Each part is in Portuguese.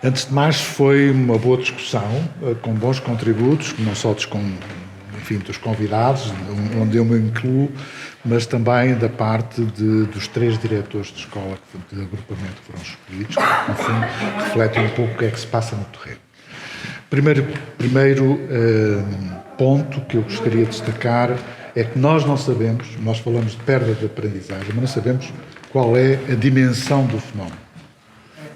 Antes de mais, foi uma boa discussão, com bons contributos, não só dos convidados, onde eu me incluo, mas também da parte dos 3 diretores de escola de agrupamento que foram escolhidos, que, no fundo, refletem um pouco o que é que se passa no terreno. Primeiro ponto que eu gostaria de destacar é que nós não sabemos, nós falamos de perda de aprendizagem, mas não sabemos qual é a dimensão do fenómeno.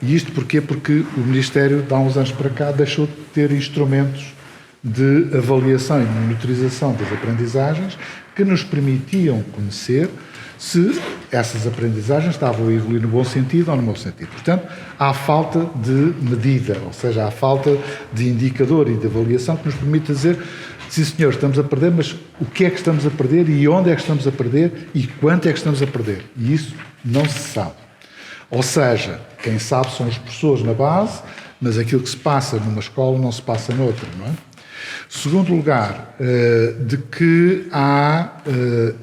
E isto porquê? Porque o Ministério, de há uns anos para cá, deixou de ter instrumentos de avaliação e monitorização das aprendizagens que nos permitiam conhecer se essas aprendizagens estavam a evoluir no bom sentido ou no mau sentido. Portanto, há falta de medida, ou seja, há falta de indicador e de avaliação que nos permite dizer: sim, senhor, estamos a perder, mas o que é que estamos a perder e onde é que estamos a perder e quanto é que estamos a perder? E isso não se sabe. Ou seja, quem sabe são os professores na base, mas aquilo que se passa numa escola não se passa noutra, não é? Segundo lugar, de que há,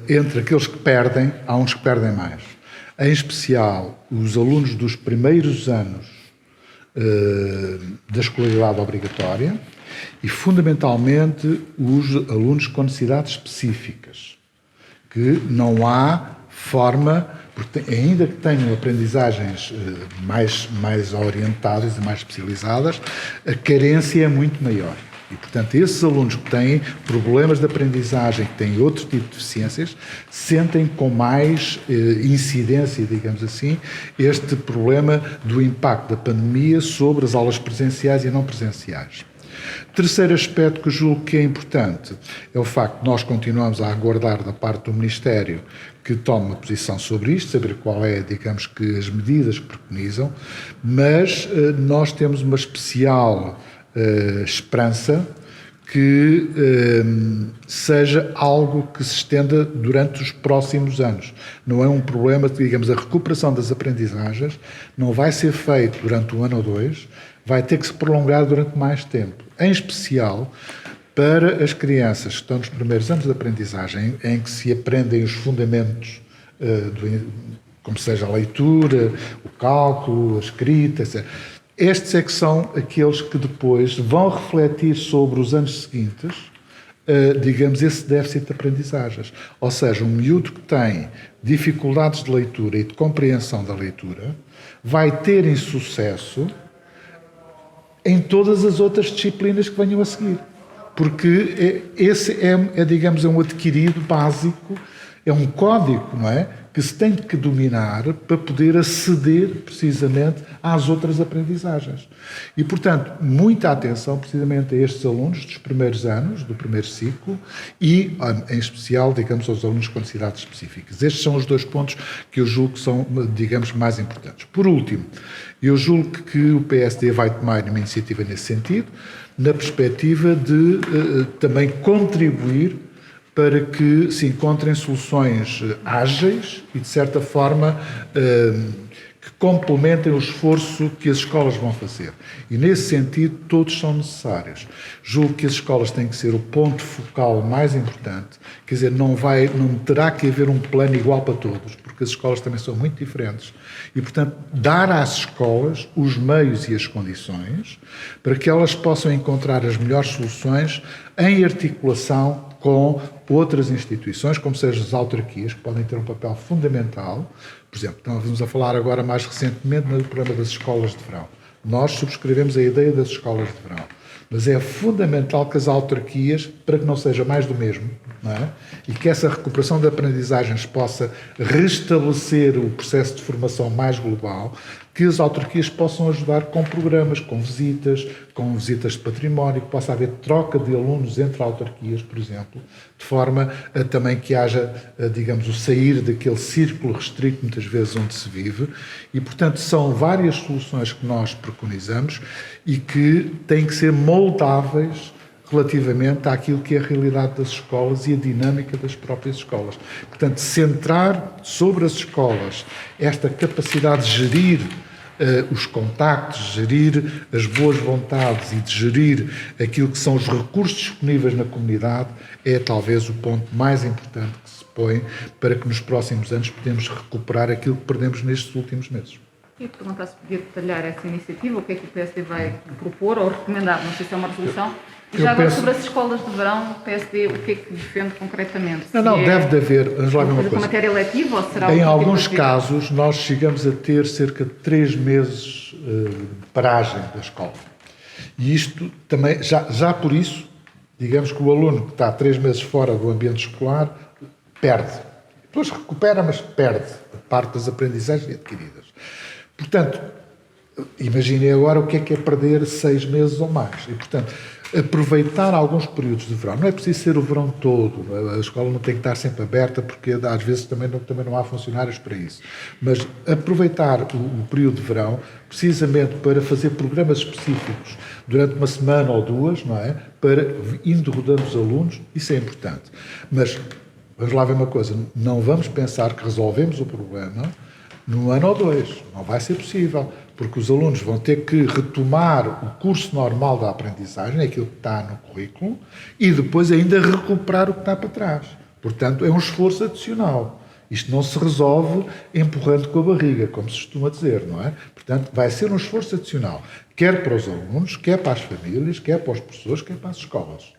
entre aqueles que perdem, há uns que perdem mais. Em especial, os alunos dos primeiros anos da escolaridade obrigatória e, fundamentalmente, os alunos com necessidades específicas, que não há forma, porque ainda que tenham aprendizagens mais orientadas e mais especializadas, a carência é muito maior. E, portanto, esses alunos que têm problemas de aprendizagem, que têm outro tipo de deficiências, sentem com mais incidência, digamos assim, este problema do impacto da pandemia sobre as aulas presenciais e não presenciais. Terceiro aspecto que julgo que é importante é o facto de nós continuamos a aguardar da parte do Ministério que tome uma posição sobre isto, saber qual é, digamos que, as medidas que preconizam, mas nós temos uma especial esperança que seja algo que se estenda durante os próximos anos. Não é um problema, digamos, a recuperação das aprendizagens não vai ser feito durante 1 ano ou 2, vai ter que se prolongar durante mais tempo. Em especial para as crianças que estão nos primeiros anos de aprendizagem, em que se aprendem os fundamentos, como seja a leitura, o cálculo, a escrita, etc. Estes é que são aqueles que depois vão refletir sobre os anos seguintes, digamos, esse déficit de aprendizagens. Ou seja, um miúdo que tem dificuldades de leitura e de compreensão da leitura vai ter insucesso em todas as outras disciplinas que venham a seguir. Porque esse digamos, é um adquirido básico, é um código, não é? Que se tem que dominar para poder aceder, precisamente, às outras aprendizagens. E, portanto, muita atenção, precisamente, a estes alunos dos primeiros anos, do primeiro ciclo, e, em especial, digamos, aos alunos com necessidades específicas. Estes são os 2 pontos que eu julgo que são, digamos, mais importantes. Por último, eu julgo que o PSD vai tomar uma iniciativa nesse sentido, na perspectiva de também contribuir para que se encontrem soluções ágeis e, de certa forma, que complementem o esforço que as escolas vão fazer. E, nesse sentido, todos são necessários. Julgo que as escolas têm que ser o ponto focal mais importante, quer dizer, não terá que haver um plano igual para todos, porque as escolas também são muito diferentes. E, portanto, dar às escolas os meios e as condições para que elas possam encontrar as melhores soluções em articulação com outras instituições, como sejam as autarquias, que podem ter um papel fundamental. Por exemplo, estamos a falar agora mais recentemente no problema das escolas de verão. Nós subscrevemos a ideia das escolas de verão, mas é fundamental que as autarquias, para que não seja mais do mesmo, não é? E que essa recuperação de aprendizagens possa restabelecer o processo de formação mais global, que as autarquias possam ajudar com programas, com visitas de património, que possa haver troca de alunos entre autarquias, por exemplo, de forma a também que haja, digamos, o sair daquele círculo restrito, muitas vezes, onde se vive. E, portanto, são várias soluções que nós preconizamos e que têm que ser moldáveis relativamente àquilo que é a realidade das escolas e a dinâmica das próprias escolas. Portanto, centrar sobre as escolas esta capacidade de gerir os contactos, gerir as boas vontades e de gerir aquilo que são os recursos disponíveis na comunidade é talvez o ponto mais importante que se põe para que nos próximos anos podemos recuperar aquilo que perdemos nestes últimos meses. Queria perguntar se podia detalhar essa iniciativa, o que é que o PSD vai propor ou recomendar, não sei se é uma resolução. E já agora sobre as escolas de verão, o PSD, o que é que defende concretamente? Não, deve de haver, vamos lá ver uma coisa. Com matéria letiva ou será em alguns casos, nós chegamos a ter cerca de 3 meses de paragem da escola. E isto também, já por isso, digamos que o aluno que está 3 meses fora do ambiente escolar perde. Depois recupera, mas perde parte das aprendizagens adquiridas. Portanto, imaginem agora o que é perder 6 meses ou mais. E, portanto, aproveitar alguns períodos de verão. Não é preciso ser o verão todo. A escola não tem que estar sempre aberta, porque às vezes também não há funcionários para isso. Mas aproveitar o período de verão, precisamente para fazer programas específicos durante uma semana ou 2, não é? Para indo rodando os alunos, isso é importante. Mas, vamos lá ver uma coisa, não vamos pensar que resolvemos o problema num ano ou 2. Não vai ser possível, porque os alunos vão ter que retomar o curso normal da aprendizagem, aquilo que está no currículo, e depois ainda recuperar o que está para trás. Portanto, é um esforço adicional. Isto não se resolve empurrando com a barriga, como se costuma dizer, não é? Portanto, vai ser um esforço adicional, quer para os alunos, quer para as famílias, quer para os professores, quer para as escolas.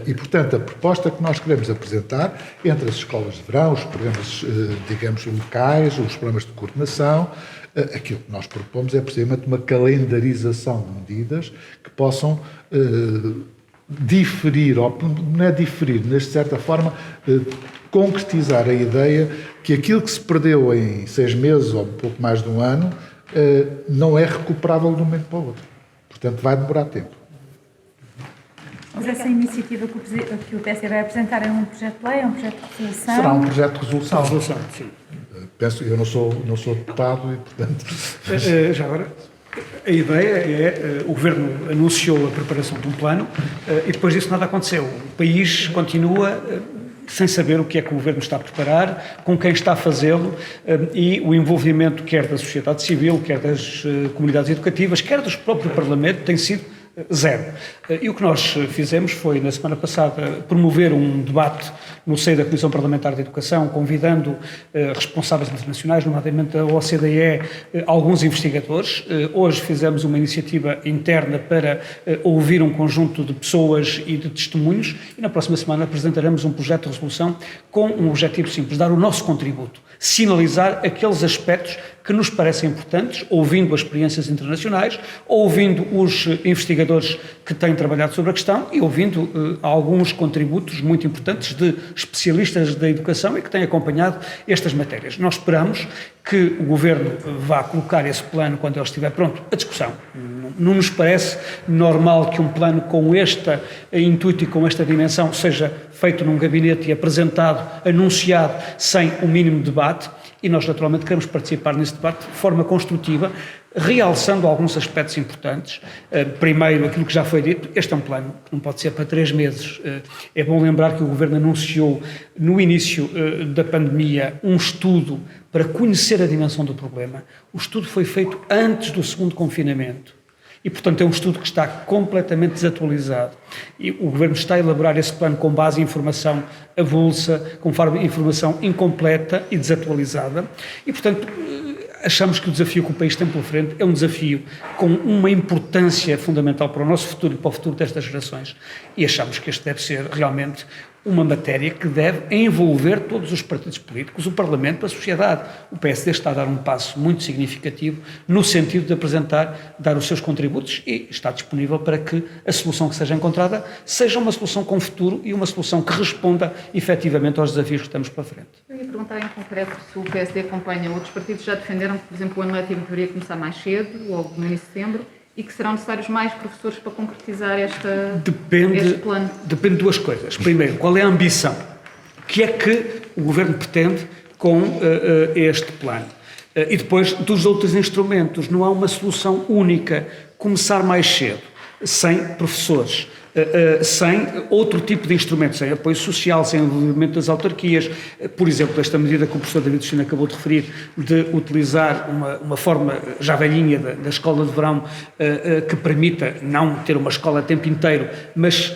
E, portanto, a proposta que nós queremos apresentar entre as escolas de verão, os programas, digamos, locais, os programas de coordenação, aquilo que nós propomos é, precisamente, uma calendarização de medidas que possam diferir, ou não é diferir, mas, de certa forma, concretizar a ideia que aquilo que se perdeu em 6 meses ou um pouco mais de um ano não é recuperável de um momento para o outro. Portanto, vai demorar tempo. Mas essa iniciativa que o PSD vai apresentar é um projeto de lei, é um projeto de resolução? Será um projeto de resolução. Resolução, sim. Penso, eu não sou deputado e, portanto... Já agora, a ideia é, o Governo anunciou a preparação de um plano e depois disso nada aconteceu. O país continua sem saber o que é que o Governo está a preparar, com quem está a fazê-lo e o envolvimento quer da sociedade civil, quer das comunidades educativas, quer do próprio Parlamento tem sido zero. E o que nós fizemos foi, na semana passada, promover um debate no seio da Comissão Parlamentar de Educação, convidando responsáveis internacionais, nomeadamente a OCDE, alguns investigadores. Hoje fizemos uma iniciativa interna para ouvir um conjunto de pessoas e de testemunhos e na próxima semana apresentaremos um projeto de resolução com um objetivo simples, dar o nosso contributo, sinalizar aqueles aspectos que nos parecem importantes, ouvindo as experiências internacionais, ouvindo os investigadores que têm trabalhado sobre a questão e ouvindo alguns contributos muito importantes de especialistas da educação e que têm acompanhado estas matérias. Nós esperamos que o Governo vá colocar esse plano quando ele estiver pronto à discussão. Não nos parece normal que um plano com este intuito e com esta dimensão seja feito num gabinete e apresentado, anunciado, sem o mínimo de debate, e nós naturalmente queremos participar nesse debate de forma construtiva, realçando alguns aspectos importantes. Primeiro, aquilo que já foi dito, este é um plano que não pode ser para 3 meses. É bom lembrar que o Governo anunciou no início da pandemia um estudo para conhecer a dimensão do problema. O estudo foi feito antes do segundo confinamento. E, portanto, é um estudo que está completamente desatualizado. E o Governo está a elaborar esse plano com base em informação avulsa, com informação incompleta e desatualizada. E, portanto, achamos que o desafio que o país tem pela frente é um desafio com uma importância fundamental para o nosso futuro e para o futuro destas gerações. E achamos que este deve ser realmente uma matéria que deve envolver todos os partidos políticos, o Parlamento, a sociedade. O PSD está a dar um passo muito significativo no sentido de apresentar, dar os seus contributos e está disponível para que a solução que seja encontrada seja uma solução com futuro e uma solução que responda efetivamente aos desafios que temos pela frente. Eu ia perguntar em concreto se o PSD acompanha. Outros partidos já defenderam que, por exemplo, o ano letivo deveria começar mais cedo, logo no início de setembro, e que serão necessários mais professores para concretizar este plano? Depende de duas coisas. Primeiro, qual é a ambição? O que é que o Governo pretende com este plano? E depois, dos outros instrumentos. Não há uma solução única. Começar mais cedo, sem professores, sem outro tipo de instrumento, sem apoio social, sem envolvimento das autarquias. Por exemplo, esta medida que o professor David Cristina acabou de referir, de utilizar uma forma já velhinha da escola de verão que permita não ter uma escola a tempo inteiro, mas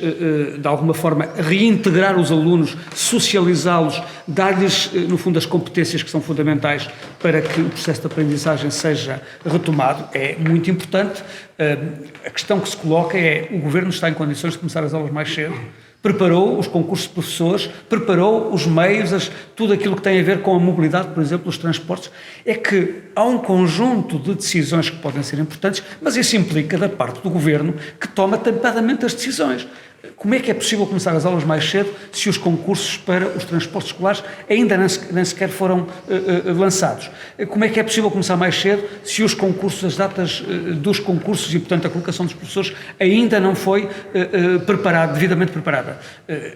de alguma forma reintegrar os alunos, socializá-los, dar-lhes, no fundo, as competências que são fundamentais para que o processo de aprendizagem seja retomado é muito importante. A questão que se coloca é: o Governo está em condições de começar as aulas mais cedo? Preparou os concursos de professores, preparou os meios, tudo aquilo que tem a ver com a mobilidade, por exemplo, os transportes. É que há um conjunto de decisões que podem ser importantes, mas isso implica da parte do Governo que toma tampadamente as decisões. Como é que é possível começar as aulas mais cedo se os concursos para os transportes escolares ainda nem sequer foram lançados? Como é que é possível começar mais cedo se os concursos, as datas dos concursos e, portanto, a colocação dos professores ainda não foi devidamente preparada?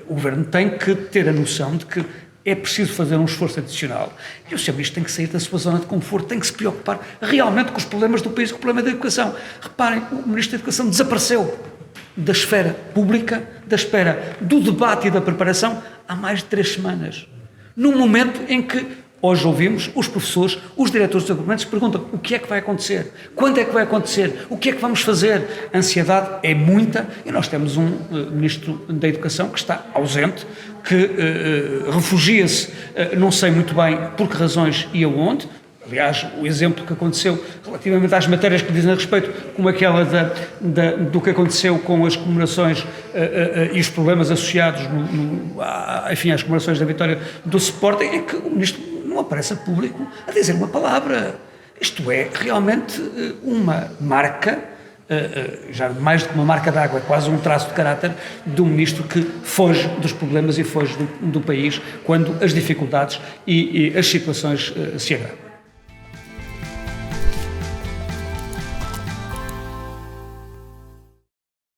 O Governo tem que ter a noção de que é preciso fazer um esforço adicional. E o Sr. Ministro tem que sair da sua zona de conforto, tem que se preocupar realmente com os problemas do país, com o problema da educação. Reparem, o Ministro da Educação desapareceu da esfera pública, da esfera do debate e da preparação há mais de 3 semanas. Num momento em que hoje ouvimos os professores, os diretores dos agrupamentos perguntam: o que é que vai acontecer? Quando é que vai acontecer? O que é que vamos fazer? A ansiedade é muita e nós temos um Ministro da Educação que está ausente, que refugia-se, não sei muito bem por que razões e aonde. Aliás, o exemplo que aconteceu relativamente às matérias que dizem a respeito, como aquela do que aconteceu com as comemorações e os problemas associados enfim, às comemorações da vitória do Sporting, é que o Ministro não aparece a público a dizer uma palavra. Isto é realmente uma marca, já mais do que uma marca d'água, é quase um traço de caráter de um Ministro que foge dos problemas e foge do país quando as dificuldades e as situações se agravam.